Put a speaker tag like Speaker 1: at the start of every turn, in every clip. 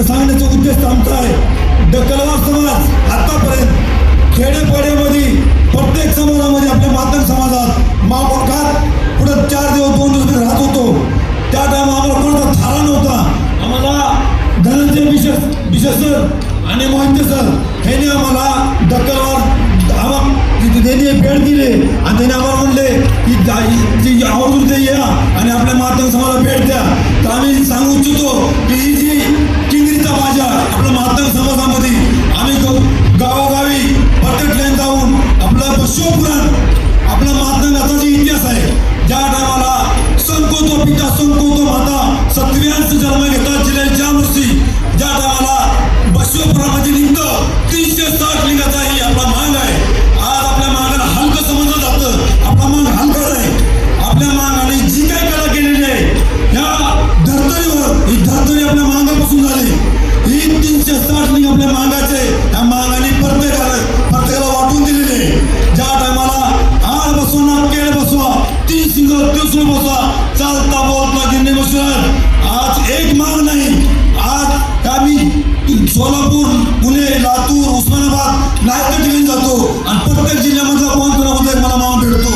Speaker 1: इथं सांगण्याचा उद्देश आमचा आहे. डकलवार समाज आतापर्यंत खेडेपाड्यामध्ये प्रत्येक समाजामध्ये आपल्या मातंग समाजात महापौरात पुढे 4 दिवस 2 दिवस राहत होतो. त्या टायमा आम्हाला कोणता थारा नव्हता. आम्हाला धनंजय बिशेसर आणि मोहिते सर ह्यांनी आम्हाला डकलवार त्यांनी भेट दिले आणि त्यांनी आम्हाला म्हणले की आवर्जून ते या आणि आपल्या मातंग समाजाला भेट द्या. तर आम्ही सांगू इच्छितो की ही जी टिंगरीचा बाजा आपल्या मातंग समाजामध्ये आम्ही गावोगावी प्रत्येक ठिकाणी जाऊन आपलं शिवपुराण आपला मातंगाचा जो इतिहास आहे, ज्या टायमाला संकोतो पिता संकोतो माता सत्रियांचा जन्म घेतात जिल्ह्यात ज्या वर्षी ज्या टायमाला बसवेपुरामध्ये निघतं 360 लिंगाचा ही आपला मांग आहे. आज आपल्या मागाला हलकं समजलं जातं. आपला मांग हलका आहे. आपल्या मागाने जी काही कला केलेली आहे या धर्तरीवर, ही धर्तरी आपल्या मागापासून झाली. ही 360 लिंग आपल्या मागाचे या मागाने प्रत्येकाला वाटून दिलेले आहे. ज्या टायमाला आड बसवा केळ बसवा 3 सिंग त्रिशूळ बसवा चालता बोलता गिन्ने बसणार. आज एक माग नाही. आज आम्ही सोलापूर, पुणे, लातूर, उस्मानाबाद नाहीत ठिकाणी जातो आणि प्रत्येक जिल्ह्यामधला कोणता ना मला माग भेटतो.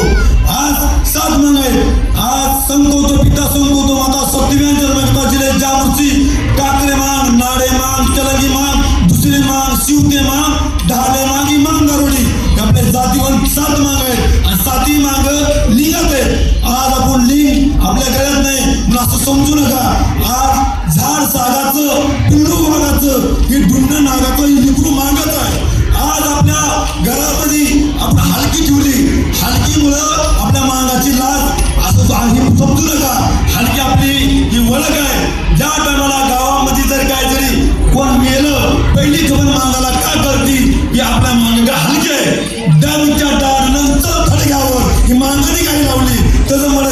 Speaker 1: आज 7 माग आहेत. आज संकोतो पिता संकोतो माता सत्रियांचा जन्म घेतात जिल्ह्यात ज्या वर्षी काकडे माग, नाडे माग, तेलंगी माग, दुसरे माग, शिवते माग, ढाले माग, ही माग गारोडी आपल्या जातीवर 7 माग आहेत आणि 7ही माग लिंगात आहेत. आज आपण लिंग आपल्या गळ्यात नाही म्हणून असं समजू नका. आज झाड सागाचं, पिंडू वाघाचं, हे ढुंड नागाचं, हे लिकरू मागाचं आहे. आज आपल्या घरामध्ये आपण हलकी ठेवली. हलकीमुळं आपल्या मागाची लाज असं समजू नका. हलकी आपली ही ओळख आहे. ज्या टायमाला गावामध्ये जर काहीतरी कोण मेलं पहिली खबर मागाला का करती ही आपल्या मागा हलकी आहे. दमच्या टाळनंतर थडग्यावर ही मागाने काही लावली तसं मला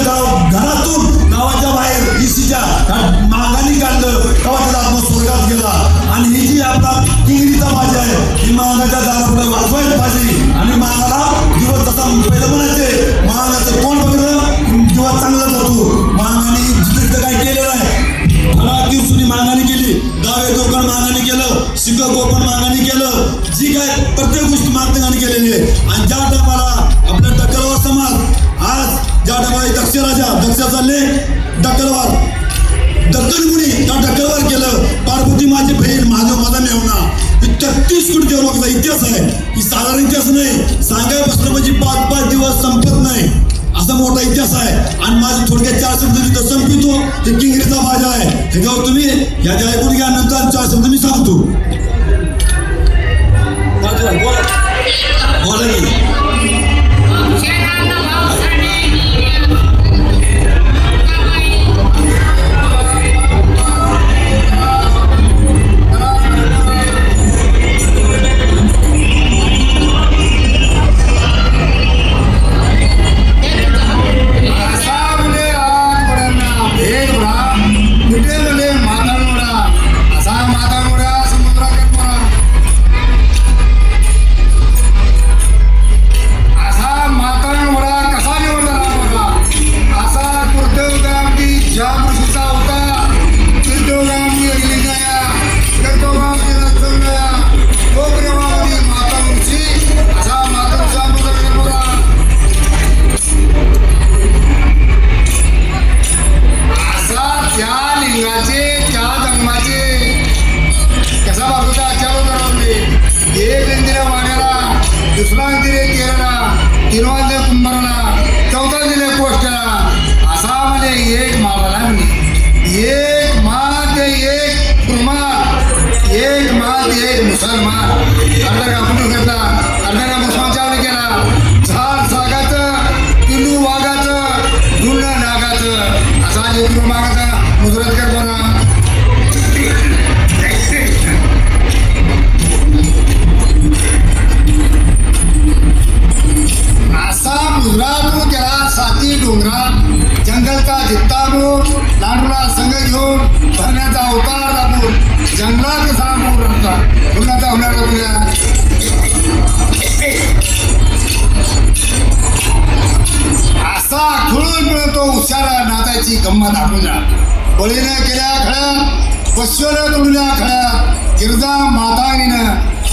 Speaker 1: घरातून गावाच्या बाहेर इशीच्या मागाने काढलं तेव्हा त्याचा आत्मा स्वर्गात गेला. आणि ही जी आपला टिंगरीचा बाजा आहे ही मागाच्या दारापुढे वाजवायला पाहिजे. आणि मागाला दिवस तसा पहिलं म्हणायचे मागाचं कोण बघलं दिवस चांगला जातो. मागाने जिथं काही केलेलं आहे. दिवसांनी मागाने केली, डावे कोकण मागाने केलं, सिंग कोकण मागाने केलं, जी काय प्रत्येक गोष्ट मागणी केलेली आहे. आणि ज्या टायमाला आपला डकलवार समाज आज ज्या टायमाला दक्ष चालले डकलवार दत्तनमुनी त्या डकलवार केलं. पार्वती माझी बहीण माझा मेवणा 33 कोटी देवलोकाचा इतिहास आहे. ही साधारण इतिहास नाही. सांगाय बसलं म्हणजे 5-5 दिवस संपत नाही असा मोठा इतिहास आहे. आणि माझे थोडक्यात 4 शब्द तिथं संपितो. ते टिंगरीचा बाजा आहे. ह्याच्यावर तुम्ही या ऐकून घ्या. नंतर 4 शब्द मी सांगतो. बोला की
Speaker 2: गंमत आपण बळीने केल्या खळ्या पश्चिम तोडल्या आखड्यात गिरजा मातानीनं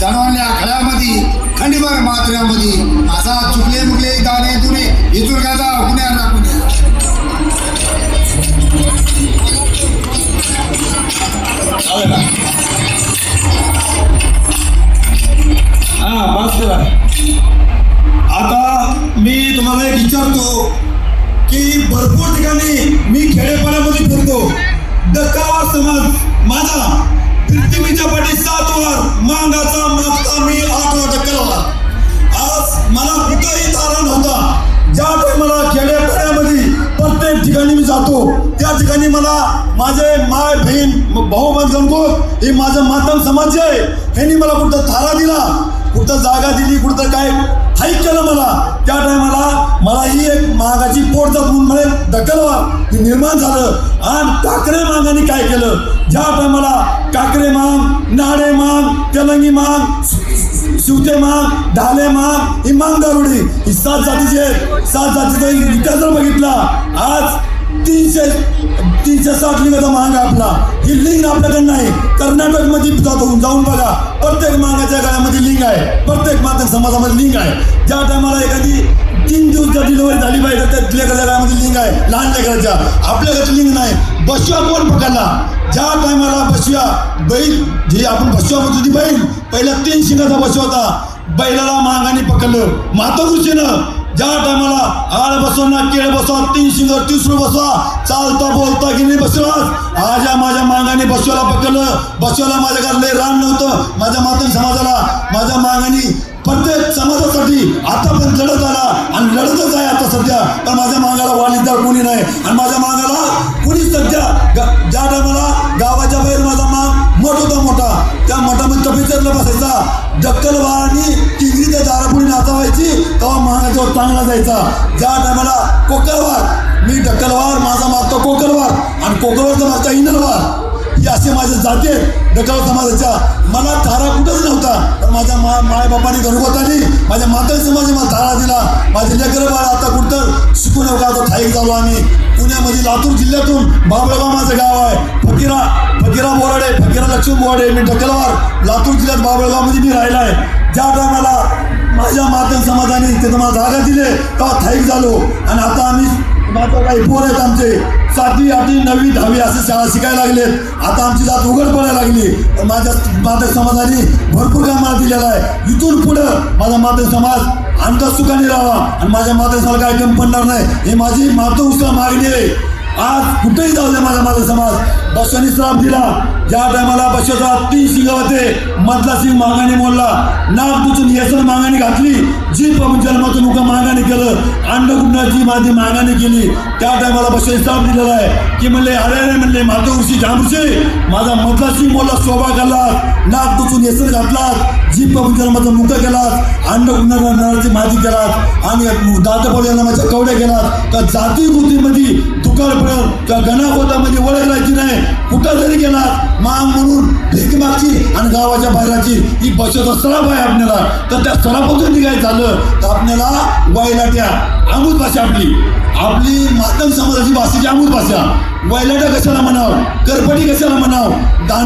Speaker 2: जणवल्या आखड्यामध्ये खंडीभर मात्र्यामध्ये असा चुकले मुकले दाणे तुने इतुर्गाचा हुन्यार दाखवून
Speaker 1: आता मी तुम्हाला एक विचारतो की भरपूर ठिकाणी मी खेडेपाड्यामध्ये फिरतो. डक्कावार समाज माझा पृथ्वीच्या पाठी 7 वर मागाचा मागता मी 8 वर डक्कलवार. आज मला कुठंही तारा नव्हता. ज्या टायमाला खेडेपाड्यामध्ये प्रत्येक ठिकाणी मी जातो त्या ठिकाणी मला माझे माय बहीण भाऊ गणगोत हे माझं मातंग समाज आहे ह्यांनी मला कुठं थारा दिला, कुठं जागा दिली, कुठं काय हाईक केलं मला. त्या टायमाला मला ही एक मागाची पोट जात म्हणून मला डक्कलवार निर्माण झालं. आणि काकरे मागाने काय केलं, ज्या टायमाला काकरे माग, नाडे माग, तेलंगी माग, शिवते माग, ढाले माग, ही माग दारुडी ही 7 जातीचे 7 जातीचा विकास जर बघितला आज 360 लिंगाचा माग आपला. ही लिंग आपल्याकडे नाही. कर्नाटकमध्ये जाऊन बघा प्रत्येक मागाच्या गळ्यामध्ये लिंग आहे, प्रत्येक माता समाजामध्ये लिंग आहे. ज्या टायमाला एखादी 3 दिवस डिलिव्हरी झाली पाहिजे तर त्या लेकराच्या गळ्यामध्ये लिंग आहे, लहान लेकराच्या. आपल्याकडे लिंग नाही. बसव्या कोण पकडला, ज्या टायमाला बसव्या बैल जी आपण बसव्या म्हणतो ती बैल पहिला 3 शिंगाचा बसवा होता. बैलाला मागाने पकडलं मातृषीनं. ज्या टायमाला आळ बसवणार केळ बसवा 3 शिंग 30 बसवा चालता बोलता की नाही बसवास. आज माझ्या मागाने बसवाला पकडलं. बसवाला माझ्या घरले रान नव्हतं. माझ्या मातंग समाजाला माझ्या मागाने प्रत्येक समाजासाठी आतापर्यंत लढत आला आणि लढतच आहे आता सध्या. तर माझ्या मागाला वालीदार कोणी नाही आणि माझ्या मागाला कोणी सध्या ज्या टायमाला गावाच्या बाहेर माझा माग मठ होता मोठा, त्या मठामध्ये तपेचरला बसायचा. डक्कलवारांनी टिंगरी त्या दारापुढे नाचावायची तेव्हा मागाच्यावर चांगला जायचा. ज्या टायमाला कोकरवार मी डक्कलवार माझा मागतो कोकरवार आणि कोकरवारचा मागता इंदरवार ही असे माझे जाती आहेत डक्कलवार समाजाच्या. मला थारा कुठंच नव्हता पण माझ्या मायबापाने घरगोतानी माझ्या मातांनी समाजाने मला थारा दिला. माझे लेकरं बाळ आता कुठं शिकू नका आता ठाईक झालो आम्ही. पुण्यामध्ये लातूर जिल्ह्यातून बाबळगाव माझं गाव आहे. फकीरा बोराडे, फकीरा लक्ष्मण बोराडे. मी डक्कलवार लातूर जिल्ह्यात बाबळगावमध्ये मी राहिला आहे. ज्या टायमाला माझ्या मातंग समाजाने तिथं मला जागा दिले तेव्हा ठाईक झालो. आणि आता आम्ही आता काही पोर आहेत आमचे 7वी 8वी 9वी 10वी असे शाळा शिकायला लागलेत. आता आमची जात उघड पडायला लागली. माझ्या मातंग समाजाने भरपूर काम मला दिलेलं आहे. इथून पुढं माझा मातंग समाज आमचा सुखाने राहावा आणि माझ्या मातंग समाज काय कमी पडणार नाही ही माझी मातृ मागणी आहे. आज कुठेही जाऊ दे माझा माझा समाज. बसवानी श्राप दिला. ज्या टायमाला बसवाचा 3 शिंग होते, मधला सिंग मागाने मोडला, नाक दुचून येसन मागाने घातली, जीभ जन्मातून उका मागाने केलं, अंडकुंडाची माझी मागाने केली. त्या टायमाला बसवानी श्राप दिलेला आहे की म्हणले अरे म्हणले माता उशी जांभूशी माझा मधला सिंग मोडला, शोभा केला, नाक दुचून येसन घातला, जीभ जन्माचा मुका केला, अंडकुंडा नराची माझी केला आणि दातपड जन्माच्या कवड्या केला. तर जाती बुद्धीमध्ये तुकार पडेल त्या गणागोतामध्ये ओळख राहायची नाही. कुठं जरी गेला माग म्हणून भीक मागची आणि गावाच्या बाहेरची ही बसवचा सराफ आहे आपल्याला. तर त्या सराफातून निघायचं झालं तर आपल्याला वैलाट्या अमृत भाषा आपली मातंग समाजाची भाषेची अमृत भाषा. वैलाट्या कशाला म्हणावं, करपटी कशाला म्हणावं,